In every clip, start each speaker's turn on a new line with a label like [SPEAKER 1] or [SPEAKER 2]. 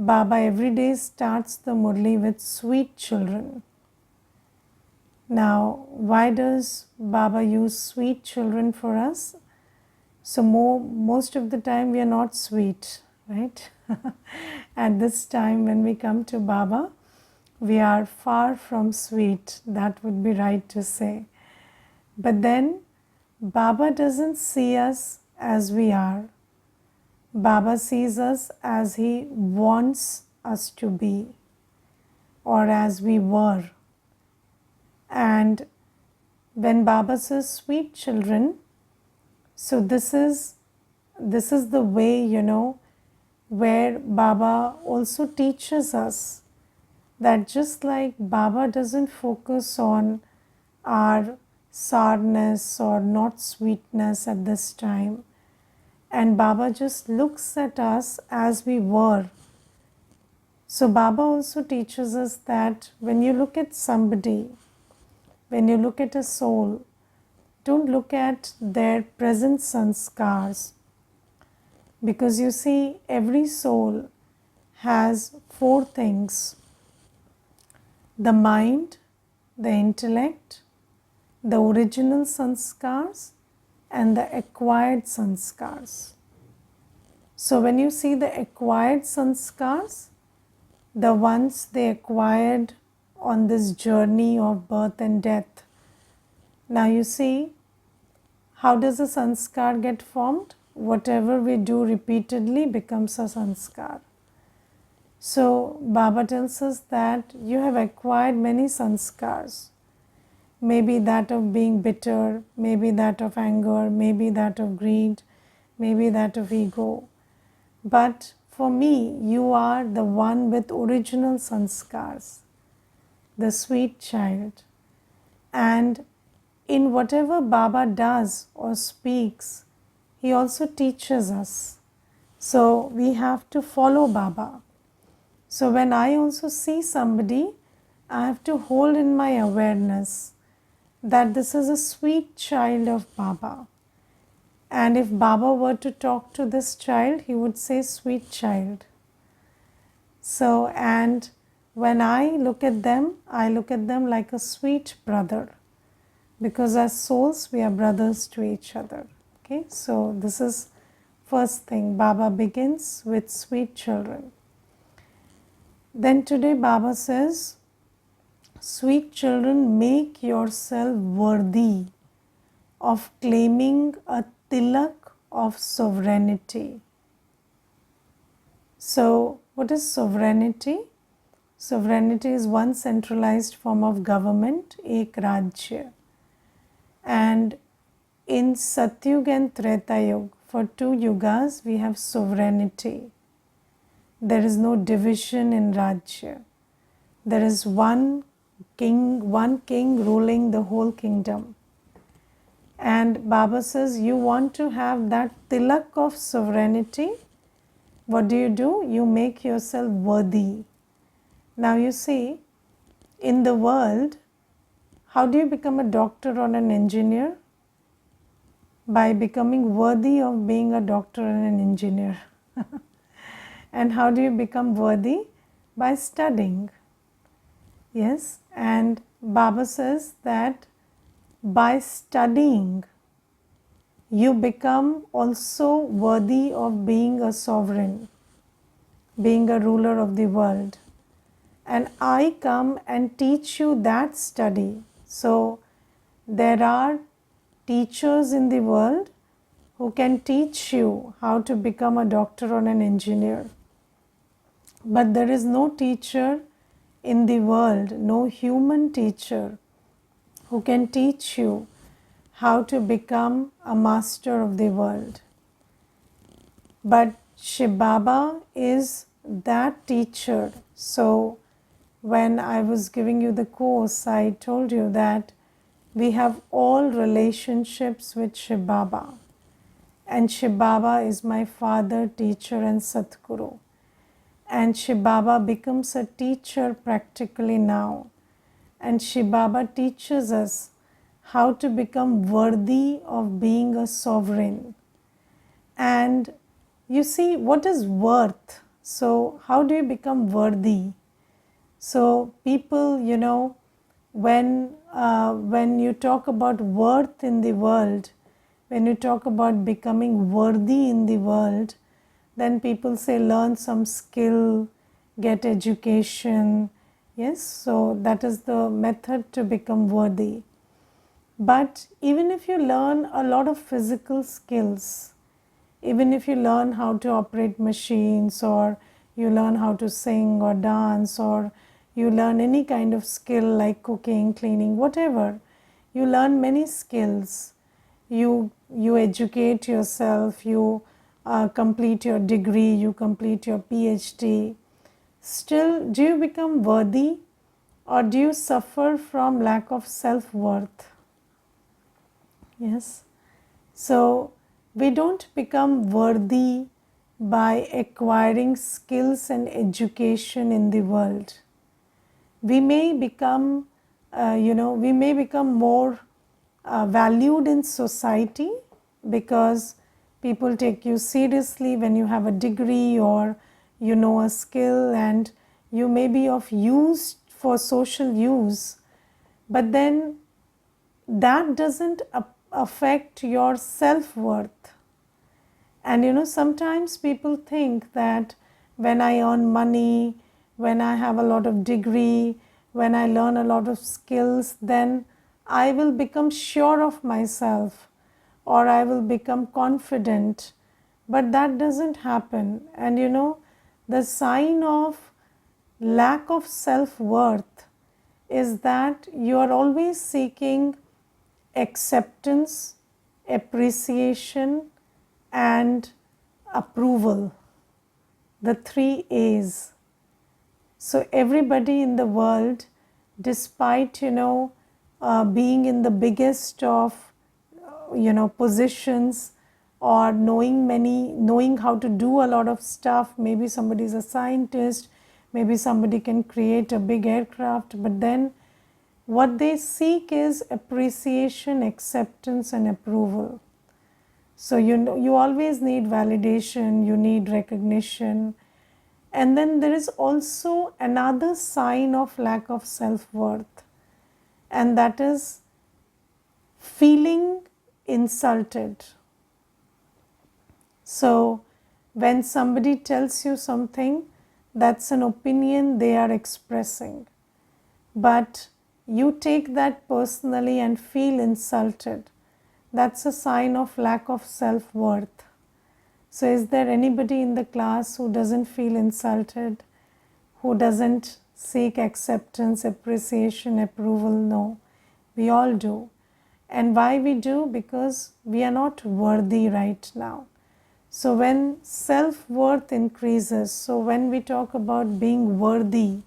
[SPEAKER 1] Baba every day starts the Murli with sweet children. Now, why does Baba use sweet children for us? So most of the time we are not sweet, right? At this time when we come to Baba, we are far from sweet. That would be right to say. But then Baba doesn't see us as we are. Baba sees us as he wants us to be or as we were. And when Baba says sweet children, so this is the way, where Baba also teaches us that just like Baba doesn't focus on our sourness or not sweetness at this time, and Baba just looks at us as we were. So Baba also teaches us that when you look at somebody, when you look at a soul, don't look at their present sanskars, because you see every soul has four things: the mind, the intellect, the original sanskars, and the acquired sanskars. So when you see the acquired sanskars, the ones they acquired on this journey of birth and death, now you see, how does a sanskar get formed? Whatever we do repeatedly becomes a sanskar. So Baba tells us that you have acquired many sanskars. Maybe that of being bitter, maybe that of anger, maybe that of greed, maybe that of ego. But for me, you are the one with original sanskars, the sweet child. And in whatever Baba does or speaks, he also teaches us. So we have to follow Baba. So when I also see somebody, I have to hold in my awareness that this is a sweet child of Baba. And if Baba were to talk to this child, he would say, sweet child. So, and when I look at them like a sweet brother, because as souls we are brothers to each other. Okay, so this is first thing. Baba begins with sweet children. Then today Baba says, sweet children, make yourself worthy of claiming a tilak of sovereignty. So what is sovereignty? Sovereignty is one centralized form of government, ek rajya. And in Satyug and Treta Yuga, for 2 yugas, we have sovereignty. There is no division in Rajya. There is one king ruling the whole kingdom. And Baba says, you want to have that tilak of sovereignty. What do? You make yourself worthy. Now you see, in the world, how do you become a doctor or an engineer? By becoming worthy of being a doctor and an engineer. And how do you become worthy? By studying. Yes, and Baba says that by studying, you become also worthy of being a sovereign, being a ruler of the world. And I come and teach you that study. So there are teachers in the world who can teach you how to become a doctor or an engineer. But there is no teacher in the world, no human teacher who can teach you how to become a master of the world. But Shiv Baba is that teacher. So when I was giving you the course, I told you that we have all relationships with Shiv Baba. And Shiv Baba is my father, teacher and Satguru. And Shiv Baba becomes a teacher practically now. And Shiv Baba teaches us how to become worthy of being a sovereign. And you see, what is worth? So how do you become worthy? So people, when you talk about worth in the world, when you talk about becoming worthy in the world, then people say learn some skill, get education. Yes, so that is the method to become worthy. But even if you learn a lot of physical skills, even if you learn how to operate machines, or you learn how to sing or dance, or you learn any kind of skill like cooking, cleaning, whatever, you learn many skills, you educate yourself, you complete your degree, you complete your PhD, still do you become worthy, or do you suffer from lack of self-worth? Yes. So we don't become worthy by acquiring skills and education in the world. We may become, we may become more valued in society because people take you seriously when you have a degree or you know a skill, and you may be of use for social use, but then that doesn't affect your self-worth. And sometimes people think that when I earn money, when I have a lot of degree, when I learn a lot of skills, then I will become sure of myself, or I will become confident. But that doesn't happen. And the sign of lack of self-worth is that you are always seeking acceptance, appreciation, and approval, the 3 A's. So everybody in the world, despite being in the biggest of positions, or knowing how to do a lot of stuff, maybe somebody is a scientist, maybe somebody can create a big aircraft, but then what they seek is appreciation, acceptance, and approval. So you always need validation, you need recognition. And then there is also another sign of lack of self-worth, and that is feeling insulted. So when somebody tells you something, that's an opinion they are expressing, but you take that personally and feel insulted, that's a sign of lack of self-worth. So is there anybody in the class who doesn't feel insulted, who doesn't seek acceptance, appreciation, approval? No, we all do. And why we do? Because we are not worthy right now. So when self-worth increases, so when we talk about being worthy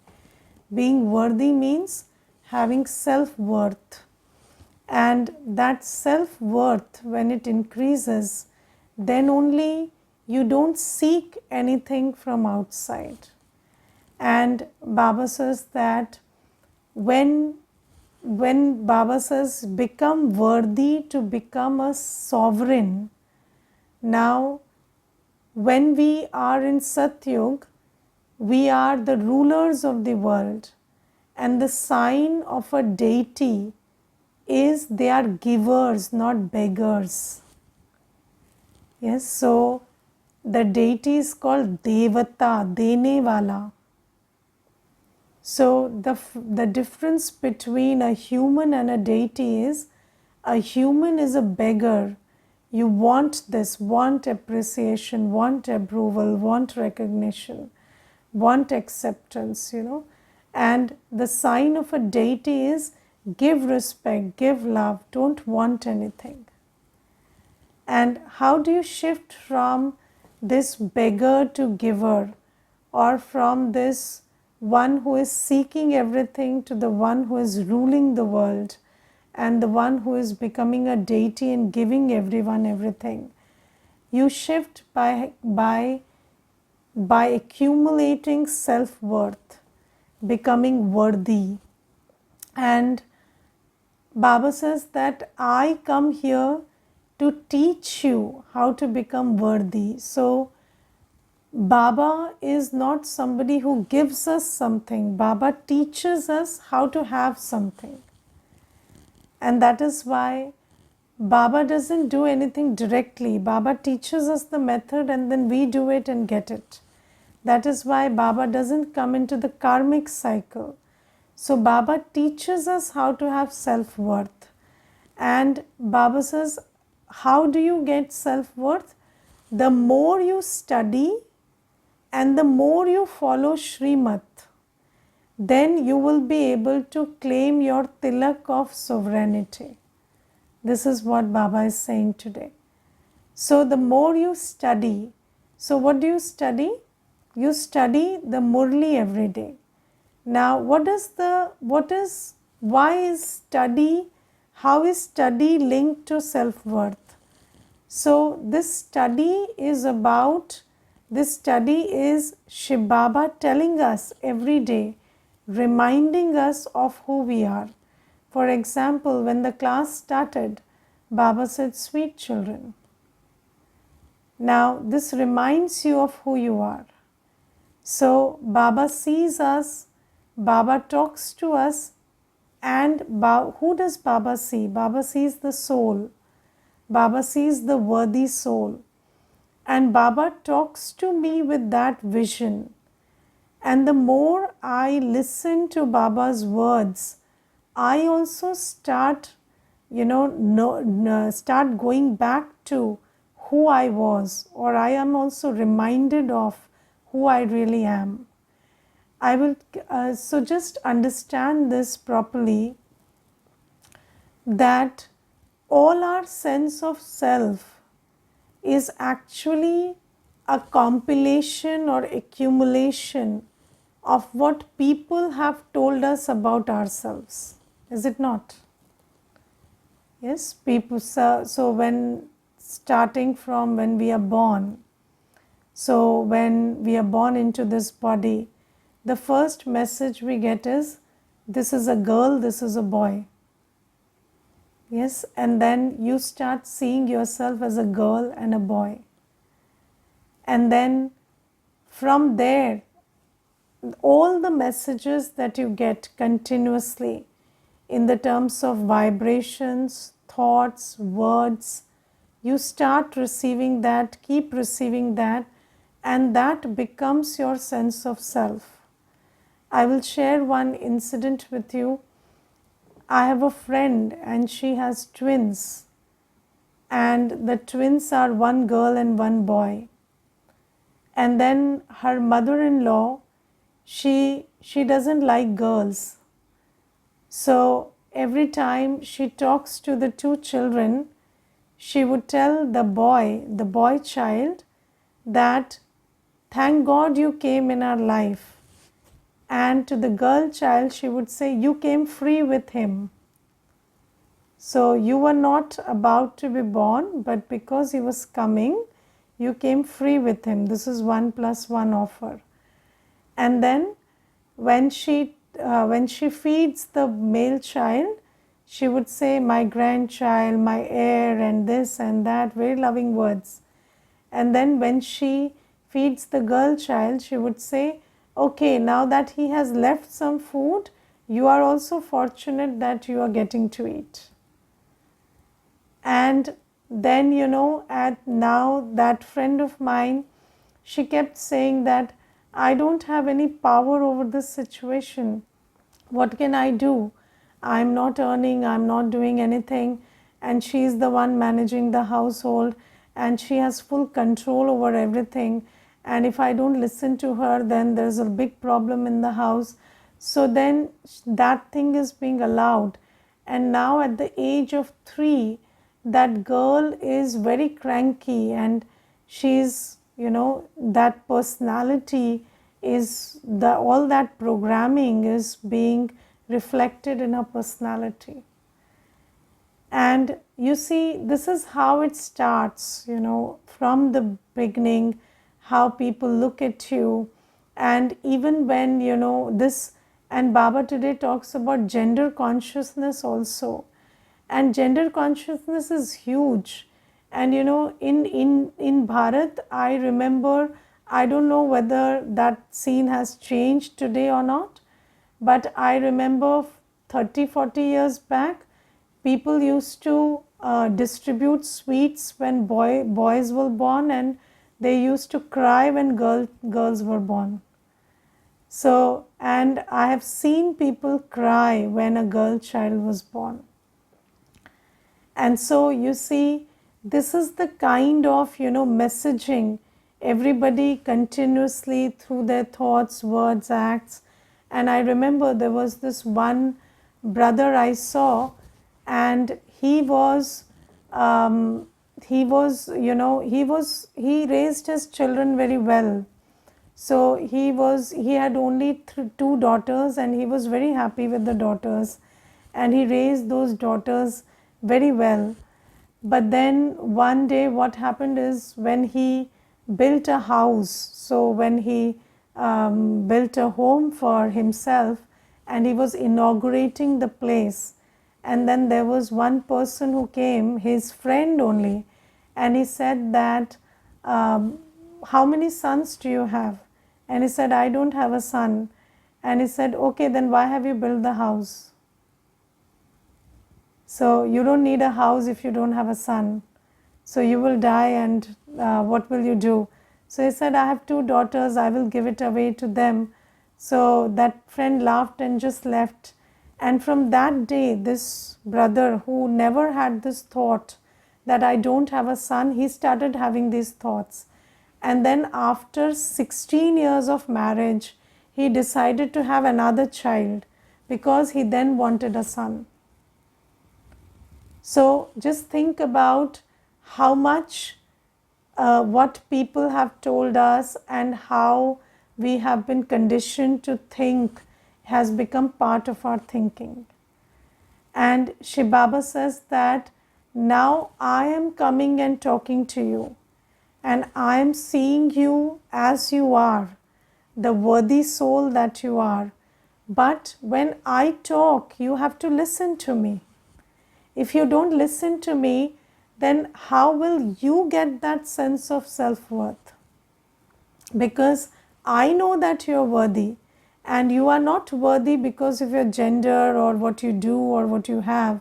[SPEAKER 1] means having self-worth. And that self-worth, when it increases, then only you don't seek anything from outside. And Baba says that when Baba says become worthy to become a sovereign, now when we are in Satyug, we are the rulers of the world, and the sign of a deity is they are givers, not beggars. Yes, so the deity is called Devata, Dene Wala. So the difference between a human and a deity is, a human is a beggar. You want this, want appreciation, want approval, want recognition, want acceptance, And the sign of a deity is give respect, give love, don't want anything. And how do you shift from this beggar to giver, or from this one who is seeking everything to the one who is ruling the world, and the one who is becoming a deity and giving everyone everything? You shift by accumulating self-worth, becoming worthy. And Baba says that I come here to teach you how to become worthy. So Baba is not somebody who gives us something. Baba teaches us how to have something. And that is why Baba doesn't do anything directly. Baba teaches us the method and then we do it and get it. That is why Baba doesn't come into the karmic cycle. So Baba teaches us how to have self-worth. And Baba says, how do you get self-worth? The more you study and the more you follow Srimat, then you will be able to claim your tilak of sovereignty. This is what Baba is saying today. So the more you study, so what do you study? You study the Murli every day. Now why is study, how is study linked to self-worth? So this study is Shiv Baba telling us every day, reminding us of who we are. For example, when the class started, Baba said, sweet children. Now this reminds you of who you are. So Baba sees us, Baba talks to us, and who does Baba see? Baba sees the soul. Baba sees the worthy soul. And Baba talks to me with that vision. And the more I listen to Baba's words, I also start, start going back to who I was, or I am also reminded of who I really am. I will, so just understand this properly, that all our sense of self is actually a compilation or accumulation of what people have told us about ourselves. Is it not? Yes, people. So when starting from when we are born, so when we are born into this body, the first message we get is, this is a girl, this is a boy. Yes, and then you start seeing yourself as a girl and a boy. And then from there, all the messages that you get continuously in the terms of vibrations, thoughts, words, you start receiving that, keep receiving that, and that becomes your sense of self. I will share one incident with you. I have a friend and she has twins, and the twins are one girl and one boy. And then her mother-in-law, she doesn't like girls. So every time she talks to the two children, she would tell the boy child, that thank God you came in our life. And to the girl child, she would say, you came free with him. So you were not about to be born, but because he was coming, you came free with him. This is 1+1 offer. And then when she feeds the male child, she would say, my grandchild, my heir, and this and that, very loving words. And then when she feeds the girl child, she would say, okay, now that he has left some food, you are also fortunate that you are getting to eat. And then, at now that friend of mine, she kept saying that I don't have any power over this situation. What can I do? I'm not earning, I'm not doing anything, and she's the one managing the household, and she has full control over everything. And if I don't listen to her, then there's a big problem in the house. So then that thing is being allowed. And now at the age of 3, that girl is very cranky, and she's, that personality is, all that programming is being reflected in her personality. And you see, this is how it starts, from the beginning, how people look at you. And even when, this, and Baba today talks about gender consciousness also. And gender consciousness is huge. And in Bharat, I remember I don't know whether that scene has changed today or not, but I remember 30, 40 years back, people used to distribute sweets when boys were born, and they used to cry when girls were born. So, and I have seen people cry when a girl child was born. And so you see, this is the kind of, messaging everybody continuously through their thoughts, words, acts. And I remember there was this one brother I saw, and he raised his children very well. So he had only two daughters, and he was very happy with the daughters, and he raised those daughters very well. But then one day what happened is, when he built a house, so when he built a home for himself, and he was inaugurating the place, and then there was one person who came, his friend only, and he said that, how many sons do you have? And he said, I don't have a son. And he said, okay, then why have you built the house? So you don't need a house if you don't have a son. So you will die, and what will you do? So he said, I have two daughters, I will give it away to them. So that friend laughed and just left. And from that day, this brother, who never had this thought that I don't have a son, he started having these thoughts. And then after 16 years of marriage, he decided to have another child, because he then wanted a son. So just think about how much what people have told us and how we have been conditioned to think has become part of our thinking. And Shiv Baba says that, now I am coming and talking to you, and I am seeing you as you are, the worthy soul that you are. But when I talk, you have to listen to me. If you don't listen to me, then how will you get that sense of self-worth? Because I know that you are worthy, and you are not worthy because of your gender or what you do or what you have.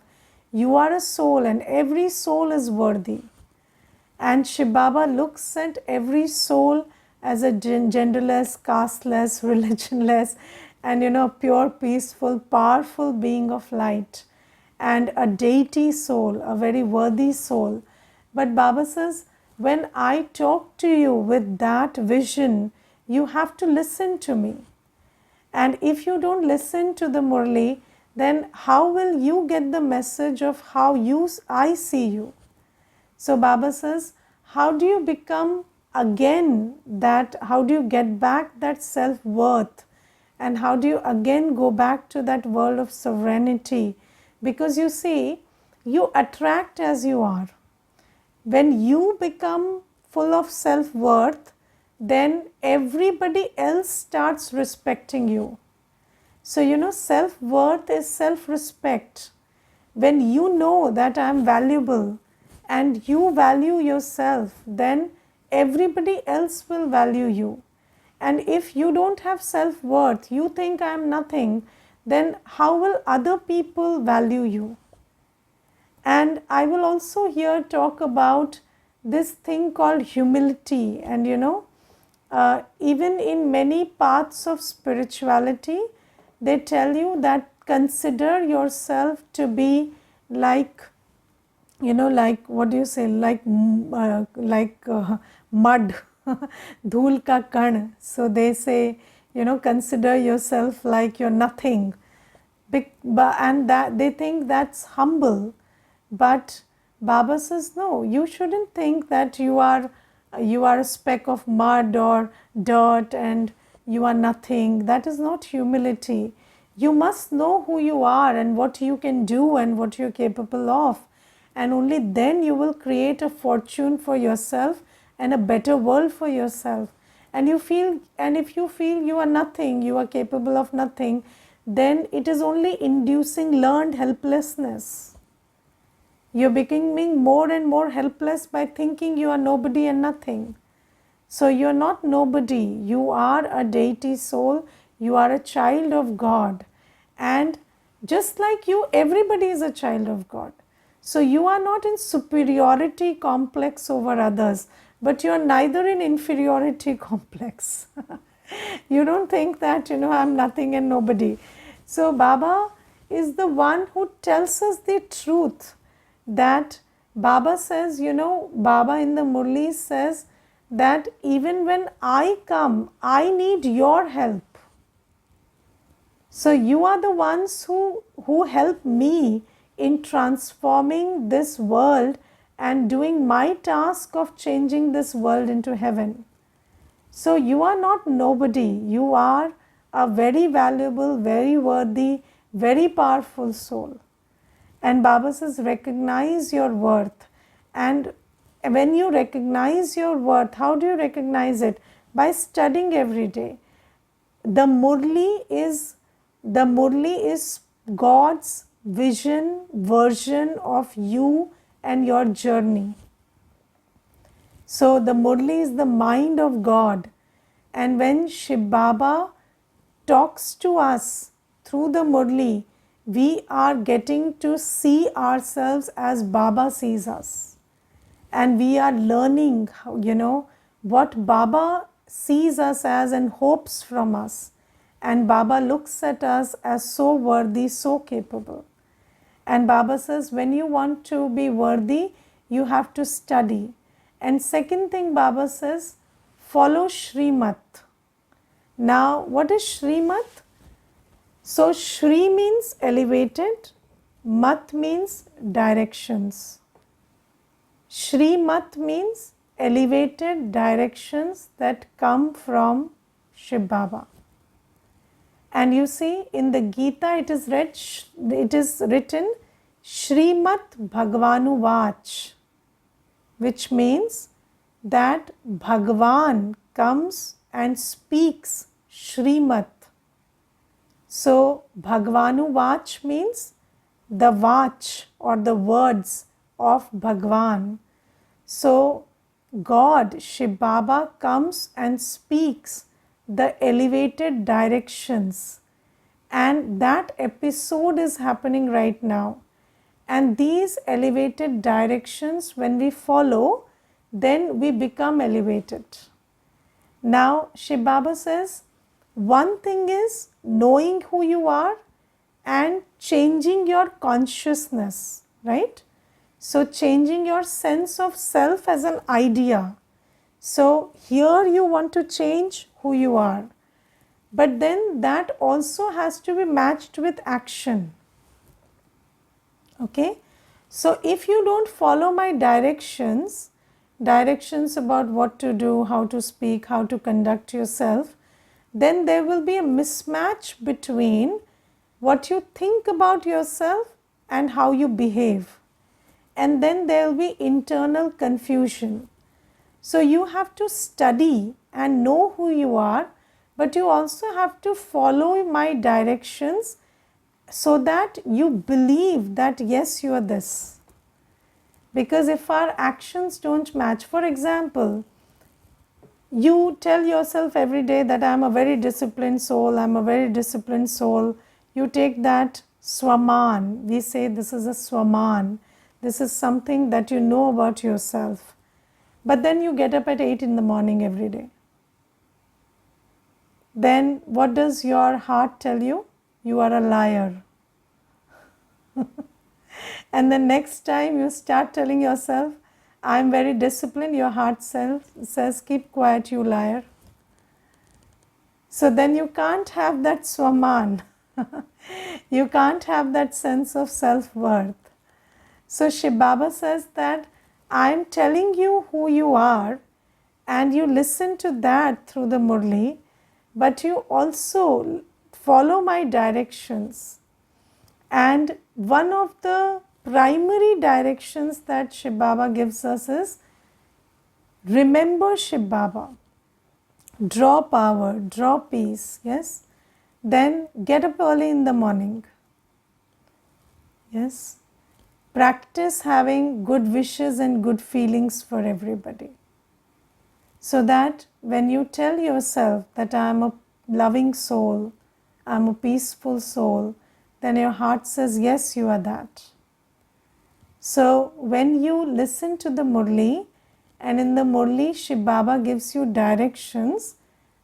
[SPEAKER 1] You are a soul, and every soul is worthy. And Shiv Baba looks at every soul as a genderless, casteless, religionless, and pure, peaceful, powerful being of light, and a deity soul, a very worthy soul. But Baba says, when I talk to you with that vision, you have to listen to me. And if you don't listen to the Murli, then how will you get the message of how I see you? So Baba says, how do you become again that, how do you get back that self-worth, and how do you again go back to that world of sovereignty? Because you see, you attract as you are. When you become full of self-worth, then everybody else starts respecting you. So self-worth is self-respect. When you know that I am valuable and you value yourself, then everybody else will value you. And if you don't have self-worth, you think I am nothing, then how will other people value you? And I will also here talk about this thing called humility. And even in many paths of spirituality, they tell you that consider yourself to be like, like, what do you say, like mud, dhul ka kan. So they say, consider yourself like you're nothing. And that they think that's humble. But Baba says, no, you shouldn't think that you are a speck of mud or dirt and you are nothing. That is not humility. You must know who you are and what you can do and what you're capable of. And only then you will create a fortune for yourself and a better world for yourself. And if you feel you are nothing, you are capable of nothing, then it is only inducing learned helplessness. You're becoming more and more helpless by thinking you are nobody and nothing. So you're not nobody, you are a deity soul, you are a child of God. And just like you, everybody is a child of God. So you are not in superiority complex over others, but you are neither in inferiority complex. You don't think that, I'm nothing and nobody. So Baba is the one who tells us the truth, that Baba says, Baba in the Murli says that even when I come, I need your help. So you are the ones who help me in transforming this world and doing my task of changing this world into heaven. So you are not nobody, you are a very valuable, very worthy, very powerful soul. And Baba says, recognize your worth. And when you recognize your worth, how do you recognize it? By studying every day. The Murli is God's version of you and your journey. So the Murli is the mind of God. And when Shiv Baba talks to us through the Murli, we are getting to see ourselves as Baba sees us. And we are learning, what Baba sees us as and hopes from us. And Baba looks at us as so worthy, so capable. And Baba says, when you want to be worthy, you have to study. And second thing Baba says, follow Shrimat. Now, what is Shrimat? So, Shri means elevated, Mat means directions. Shrimat means elevated directions that come from Shiv Baba. And you see, in the Gita it is written Shrimat Bhagavanu Vach, which means that Bhagavan comes and speaks Shrimat. So Bhagavanu Vach means the Vach or the words of Bhagavan. So God, Shiv Baba, comes and speaks the elevated directions, and that episode is happening right now. And these elevated directions, when we follow, then we become elevated. Now Shiv Baba says, one thing is knowing who you are and changing your consciousness, right? So changing your sense of self as an idea. So here you want to change who you are. But then that also has to be matched with action. Okay? So if you don't follow my directions about what to do, how to speak, how to conduct yourself, then there will be a mismatch between what you think about yourself and how you behave. And then there will be internal confusion. So you have to study and know who you are, but you also have to follow my directions so that you believe that yes, you are this. Because if our actions don't match, for example, you tell yourself every day that I am a very disciplined soul, I am a very disciplined soul. You take that Swaman, we say this is a Swaman, this is something that you know about yourself. But then you get up at 8 in the morning every day. Then what does your heart tell you? You are a liar. And the next time you start telling yourself, I am very disciplined, your heart says, keep quiet, you liar. So then you can't have that Swaman. You can't have that sense of self-worth. So Shiv Baba says that I am telling you who you are, and you listen to that through the Murli, but you also follow my directions. And one of the primary directions that Shiv Baba gives us is remember Shiv Baba, draw power, draw peace, yes. Then get up early in the morning, yes. Practice having good wishes and good feelings for everybody. So that when you tell yourself that I am a loving soul, I am a peaceful soul, then your heart says, yes, you are that. So when you listen to the Murli, and in the Murli Shiv Baba gives you directions,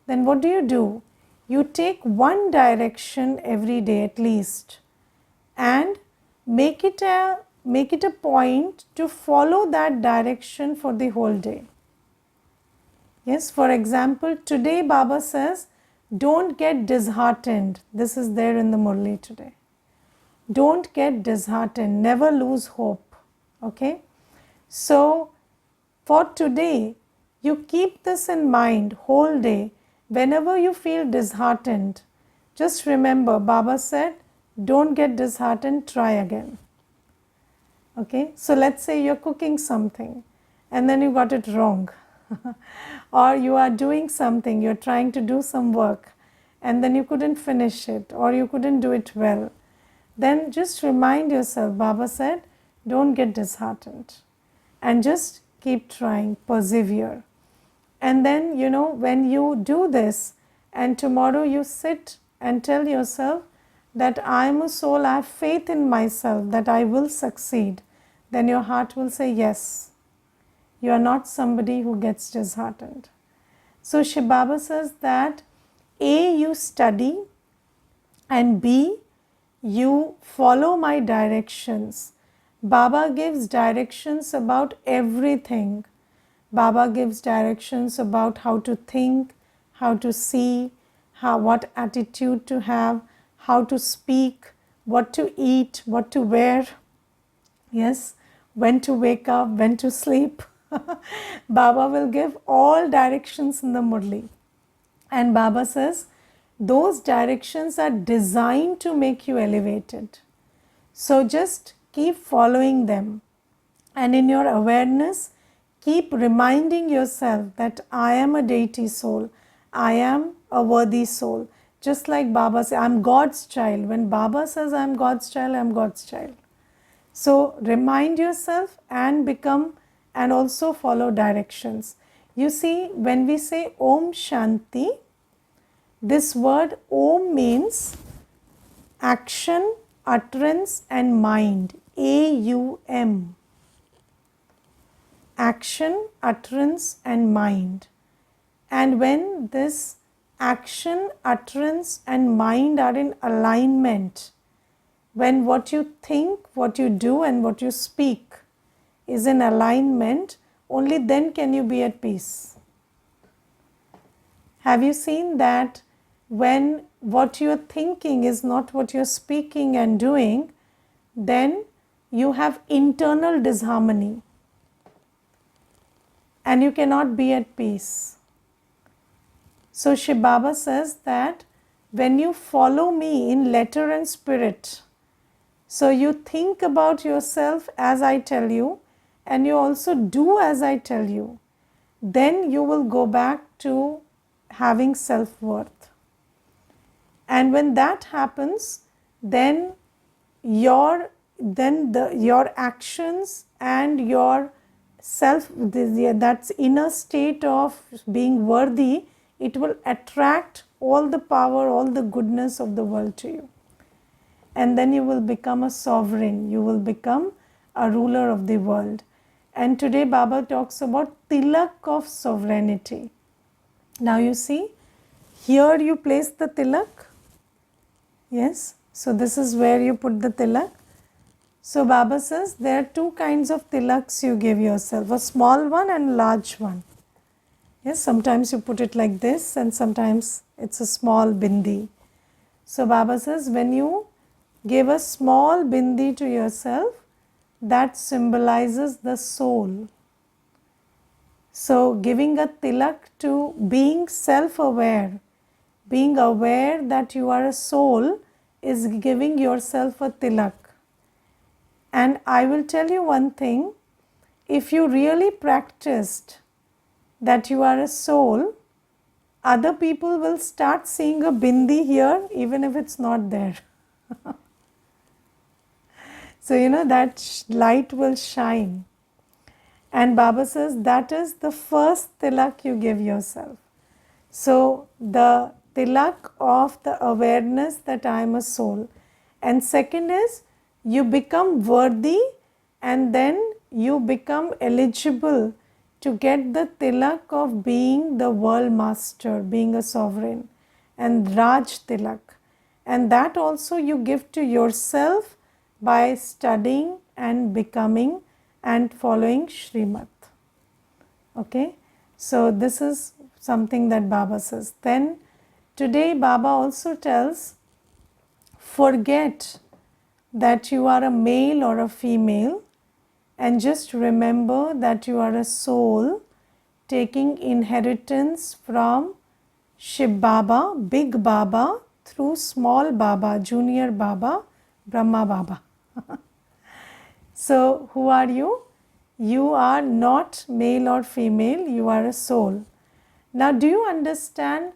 [SPEAKER 1] then what do? You take one direction every day at least and make it a point to follow that direction for the whole day. Yes, for example, today Baba says, don't get disheartened. This is there in the Murli today. Don't get disheartened, never lose hope. Okay? So, for today, you keep this in mind whole day. Whenever you feel disheartened, just remember Baba said, don't get disheartened, try again. Okay? So, let's say you're cooking something and then you got it wrong. Or you are doing something, you're trying to do some work and then you couldn't finish it or you couldn't do it well. Then just remind yourself, Baba said, don't get disheartened and just keep trying, persevere. And then, when you do this and tomorrow you sit and tell yourself that I am a soul, I have faith in myself that I will succeed, then your heart will say yes. You are not somebody who gets disheartened. So Shiv Baba says that A, you study, and B, you follow my directions. Baba gives directions about everything. Baba gives directions about how to think, how to see, what attitude to have, how to speak, what to eat, what to wear. Yes, when to wake up, when to sleep. Baba will give all directions in the Murli. And Baba says, those directions are designed to make you elevated. So just keep following them. And in your awareness, keep reminding yourself that I am a deity soul. I am a worthy soul. Just like Baba says, I am God's child. When Baba says I am God's child, I am God's child. So remind yourself and become and also follow directions. You see, when we say Om Shanti, this word Om means action, utterance and mind. AUM. Action, utterance and mind. And when this action, utterance and mind are in alignment, when what you think, what you do and what you speak is in alignment, only then can you be at peace. Have you seen that when what you are thinking is not what you are speaking and doing, then you have internal disharmony and you cannot be at peace. So Shiv Baba says that when you follow me in letter and spirit, so you think about yourself as I tell you and you also do as I tell you, then you will go back to having self-worth. And when that happens, then your actions and your self, that inner state of being worthy, it will attract all the power, all the goodness of the world to you. And then you will become a sovereign, you will become a ruler of the world. And today Baba talks about tilak of sovereignty. Now you see, here you place the tilak. Yes, so this is where you put the tilak. So Baba says there are two kinds of tilaks you give yourself, a small one and a large one. Yes, sometimes you put it like this and sometimes it's a small bindi. So Baba says when you give a small bindi to yourself, that symbolizes the soul. So giving a tilak to being self-aware, being aware that you are a soul is giving yourself a tilak. And I will tell you one thing, if you really practiced that you are a soul, other people will start seeing a bindi here even if it's not there. So that light will shine. And Baba says that is the first tilak you give yourself. So the tilak of the awareness that I am a soul. And second is you become worthy, and then you become eligible to get the tilak of being the world master, being a sovereign, and Raj tilak. And that also you give to yourself by studying and becoming and following Srimad. Okay, so this is something that Baba says. Then today Baba also tells, forget that you are a male or a female, and just remember that you are a soul taking inheritance from Shiv Baba, Big Baba, through small Baba, Junior Baba, Brahma Baba. So who are you? You are not male or female, you are a soul. Now do you understand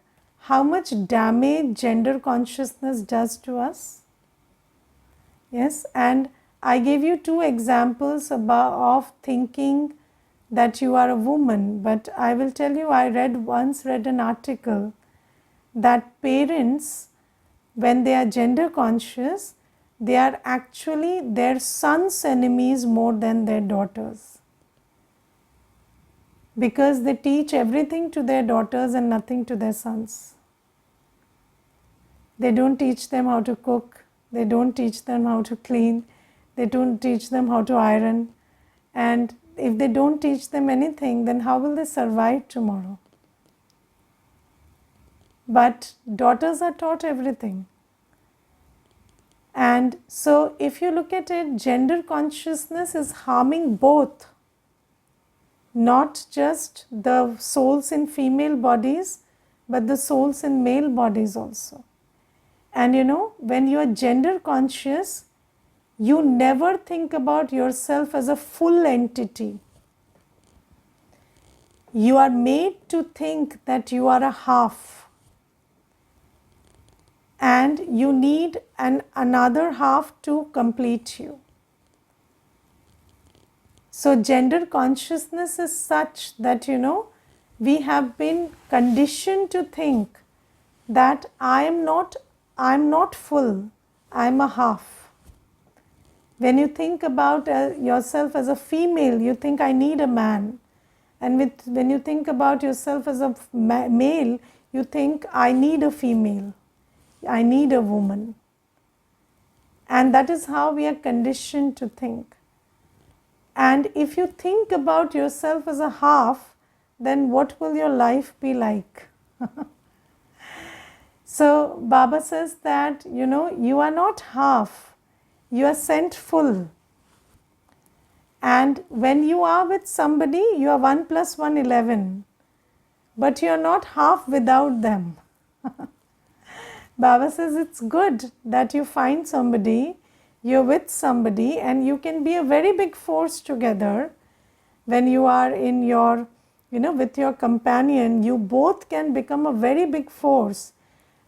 [SPEAKER 1] how much damage gender consciousness does to us? Yes, and I gave you two examples of thinking that you are a woman, but I will tell you, I once read an article that parents, when they are gender conscious, they are actually their sons' enemies more than their daughters, because they teach everything to their daughters and nothing to their sons. They don't teach them how to cook, they don't teach them how to clean, they don't teach them how to iron, and if they don't teach them anything, then how will they survive tomorrow? But daughters are taught everything. And so if you look at it, gender consciousness is harming both, not just the souls in female bodies, but the souls in male bodies also. And you know, when you are gender conscious, you never think about yourself as a full entity. You are made to think that you are a half, and you need another half to complete you. So gender consciousness is such that, you know, we have been conditioned to think that I am not full, I am a half. When you think about yourself as a female, you think I need a man. And when you think about yourself as a male, you think I need a female, I need a woman. And that is how we are conditioned to think. And if you think about yourself as a half, then what will your life be like? So Baba says that, you know, you are not half, you are sent full. And when you are with somebody, you are 1 + 1 = 11, but you are not half without them. Baba says it's good that you find somebody, you're with somebody, and you can be a very big force together. When you are in your, you know, with your companion, you both can become a very big force.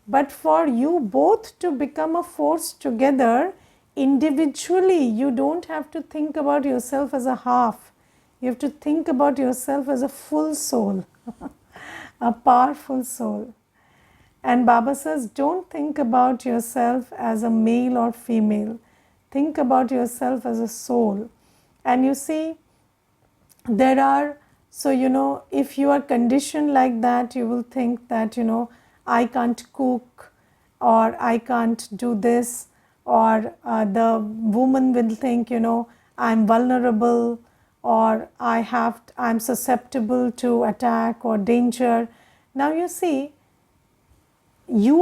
[SPEAKER 1] But for you both to become a force together, individually, you don't have to think about yourself as a half. You have to think about yourself as a full soul, a powerful soul. And Baba says, don't think about yourself as a male or female. Think about yourself as a soul. And you see, there are, so you know, if you are conditioned like that, you will think that, you know, I can't cook, or I can't do this, or the woman will think, you know, I'm vulnerable, or I'm susceptible to attack or danger. Now you see, if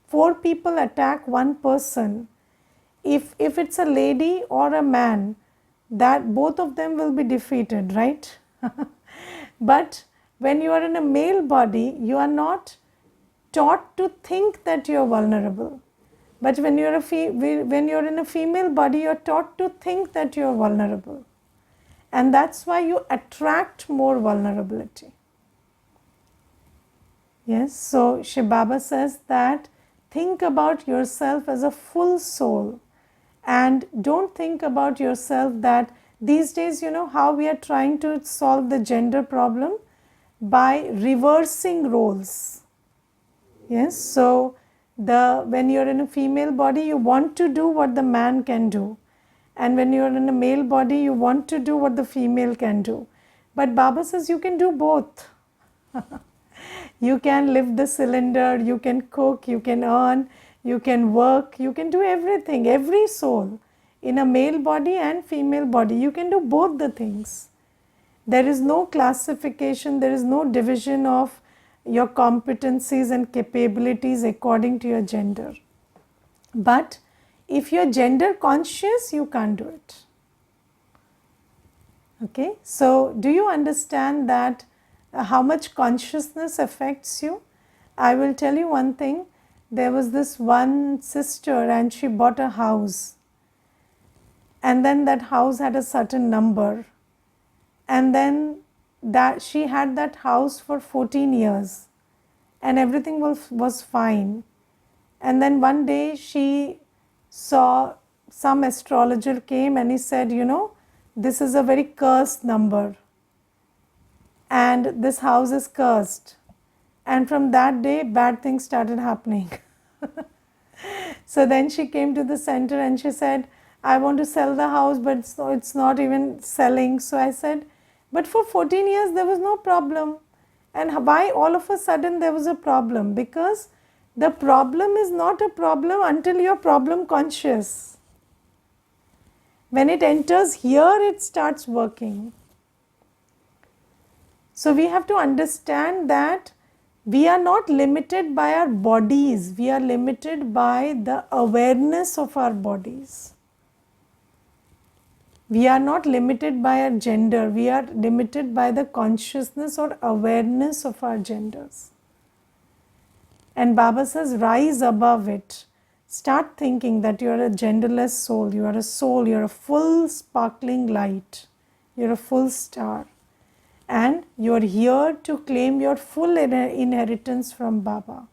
[SPEAKER 1] 4 people attack 1 person, if it's a lady or a man, that both of them will be defeated, right? But when you are in a male body, you are not taught to think that you are vulnerable. But when you're in a female body, you're taught to think that you are vulnerable. And that's why you attract more vulnerability. Yes, so Shiv Baba says that think about yourself as a full soul, And don't think about yourself that these days, you know how we are trying to solve the gender problem? By reversing roles. Yes, so when you're in a female body, you want to do what the man can do. And when you're in a male body, you want to do what the female can do. But Baba says you can do both. You can lift the cylinder, you can cook, you can earn, you can work, you can do everything, every soul. In a male body and female body, you can do both the things. There is no classification, there is no division of your competencies and capabilities according to your gender. But if you're gender conscious, you can't do it. Okay, so do you understand that how much consciousness affects you? I will tell you one thing. There was this one sister and she bought a house, and then that house had a certain number, and then that she had that house for 14 years and everything was fine. And then one day she saw some astrologer came and he said, you know, this is a very cursed number and this house is cursed. And from that day, bad things started happening. So then she came to the center and she said, I want to sell the house, but it's not even selling. So I said, but for 14 years there was no problem. And why all of a sudden there was a problem? Because the problem is not a problem until you're problem conscious. When it enters here, it starts working. So we have to understand that we are not limited by our bodies, we are limited by the awareness of our bodies. We are not limited by our gender, we are limited by the consciousness or awareness of our genders. And Baba says, rise above it. Start thinking that you are a genderless soul, you are a soul, you are a full sparkling light, you are a full star. And you are here to claim your full inheritance from Baba.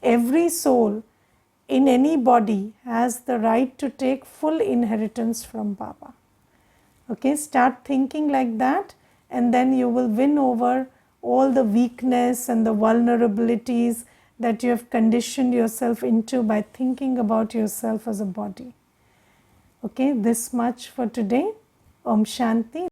[SPEAKER 1] Every soul in any body has the right to take full inheritance from Baba. Okay, start thinking like that, and then you will win over all the weakness and the vulnerabilities that you have conditioned yourself into by thinking about yourself as a body. Okay, this much for today. Om Shanti.